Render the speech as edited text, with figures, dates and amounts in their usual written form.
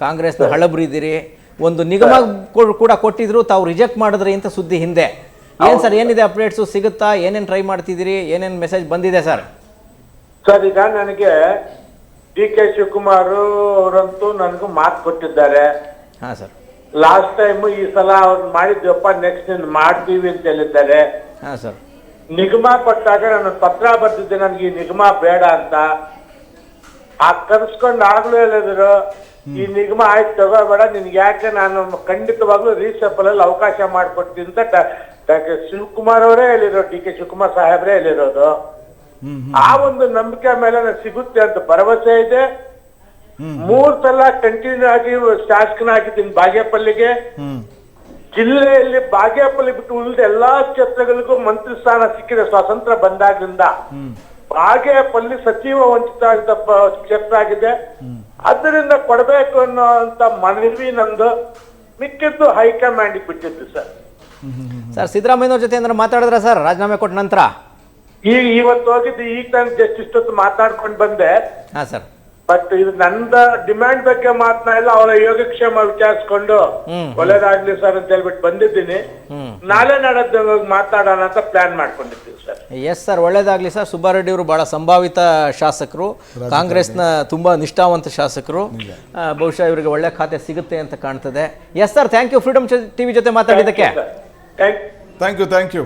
ಕಾಂಗ್ರೆಸ್ನ ಹಳಬ್ರಿದ್ದೀರಿ. ಒಂದು ನಿಗಮ ಕೂಡ ಕೊಟ್ಟಿದ್ರು, ತಾವು ರಿಜೆಕ್ಟ್ ಮಾಡಿದ್ರಿ ಅಂತ ಸುದ್ದಿ ಹಿಂದೆ. ಏನು ಸರ್, ಏನಿದೆ ಅಪ್ಡೇಟ್ಸು? ಸಿಗುತ್ತಾ? ಏನೇನು ಟ್ರೈ ಮಾಡ್ತಿದ್ದೀರಿ? ಏನೇನು ಮೆಸೇಜ್ ಬಂದಿದೆ ಸರ್? ಸರ್, ಈಗ ನನಗೆ ಡಿ ಕೆ ಶಿವಕುಮಾರ್ ಅವರಂತೂ ನನಗೂ ಮಾತು ಕೊಟ್ಟಿದ್ದಾರೆ. ಹಾಂ ಸರ್. ಲಾಸ್ಟ್ ಟೈಮ್ ಈ ಸಲ ಅವ್ರು ಮಾಡಿದ್ವಪ್ಪ, ನೆಕ್ಸ್ಟ್ ಮಾಡ್ತೀವಿ ಅಂತ ಹೇಳಿದ್ದಾರೆ. ಹಾಂ ಸರ್. ನಿಗಮ ಕೊಟ್ಟಾಗ ನಾನು ಪತ್ರ ಬರ್ತಿದ್ದೆ, ನನಗೆ ಈ ನಿಗಮ ಬೇಡ ಅಂತ. ಆ ಕರ್ಸ್ಕೊಂಡು ಆಗ್ಲೂ ಹೇಳಿದ್ರು, ಈ ನಿಗಮ ಆಯ್ತು ತಗೋಬೇಡ, ನಿನ್ಗೆ ಯಾಕೆ ನಾನು ಖಂಡಿತವಾಗ್ಲೂ ರೀಸೆಪಲ್ ಅಲ್ಲಿ ಅವಕಾಶ ಮಾಡಿಕೊಡ್ತೀನಿ ಅಂತ ಡಾಕ್ಟರ್ ಶಿವಕುಮಾರ್ ಅವರೇ ಹೇಳಿರೋ, ಡಿ ಕೆ ಶಿವಕುಮಾರ್ ಸಾಹೇಬ್ರೇ ಹೇಳಿರೋದು. ಆ ಒಂದು ನಂಬಿಕೆ ಮೇಲೆ ಸಿಗುತ್ತೆ ಅಂತ ಭರವಸೆ ಇದೆ. 3 ಸಲ ಕಂಟಿನ್ಯೂ ಆಗಿ ಶಾಸಕನಾಗಿದ್ದೀನಿ ಬಾಗೇಪಲ್ಲಿಗೆ. ಜಿಲ್ಲೆಯಲ್ಲಿ ಬಾಗೇಪಲ್ಲಿ ಬಿಟ್ಟು ಉಳಿದ ಎಲ್ಲಾ ಕ್ಷೇತ್ರಗಳಿಗೂ ಮಂತ್ರಿ ಸ್ಥಾನ ಸಿಕ್ಕಿದೆ ಸ್ವಾತಂತ್ರ್ಯ ಬಂದಾಗ್ಲಿಂದ. ಬಾಗೇಪಲ್ಲಿ ಸಚಿವ ವಂಚಿತ ಆಗಿದ್ದ ಕ್ಷೇತ್ರ ಆಗಿದೆ. ಅದರಿಂದ ಕೊಡಬೇಕು ಅನ್ನೋಂತ ಮನವಿ ನಂದು. ಮಿಕ್ಕಿದ್ದು ಹೈಕಮಾಂಡ್ ಬಿಟ್ಟಿದ್ದು ಸರ್. ಸರ್, ಸಿದ್ದರಾಮಯ್ಯನವ್ರ ಜೊತೆ ಏನಾದ್ರು ಮಾತಾಡಿದ್ರ ಸರ್ ರಾಜೀನಾಮೆ ಕೊಟ್ಟ ನಂತರ? ಇವತ್ತು ಹೋಗಿದ್ದು, ಈಗ ನಾನು ಜಸ್ಟ್ ಇಷ್ಟೊತ್ತು ಮಾತಾಡ್ಕೊಂಡು ಬಂದೆ. ಹಾಂ ಸರ್. ಬಟ್ ಇದು ನಂದ ಡಿಮ್ಯಾಂಡ್ ಬಗ್ಗೆ ಮಾತನಾಡಿಲ್ಲ, ಅವರ ಯೋಗಕ್ಷೇಮ ವಿಚಾರಿಸ್ಕೊಂಡು ಒಳ್ಳೇದಾಗ್ಲಿ ಸರ್ ಅಂತ ಹೇಳ್ಬಿಟ್ಟು ಬಂದಿದ್ದೀನಿ. ನಾಳೆ ನಾಡದ್ದು ಮಾತಾಡೋಣ ಅಂತ ಪ್ಲಾನ್ ಮಾಡ್ಕೊಂಡಿದ್ದೀವಿ ಸರ್. ಎಸ್ ಸರ್, ಒಳ್ಳೇದಾಗ್ಲಿ ಸರ್. ಸುಬ್ಬಾರೆಡ್ಡಿ ಅವರು ಬಹಳ ಸಂಭಾವಿತ ಶಾಸಕರು, ಕಾಂಗ್ರೆಸ್ನ ತುಂಬಾ ನಿಷ್ಠಾವಂತ ಶಾಸಕರು. ಬಹುಶಃ ಇವರಿಗೆ ಒಳ್ಳೆ ಖಾತೆ ಸಿಗುತ್ತೆ ಅಂತ ಕಾಣ್ತದೆ. Yes sir, thank you freedom TV ಜೊತೆ ಮಾತಾಡಿದ್ದಕ್ಕೆ. Thank you.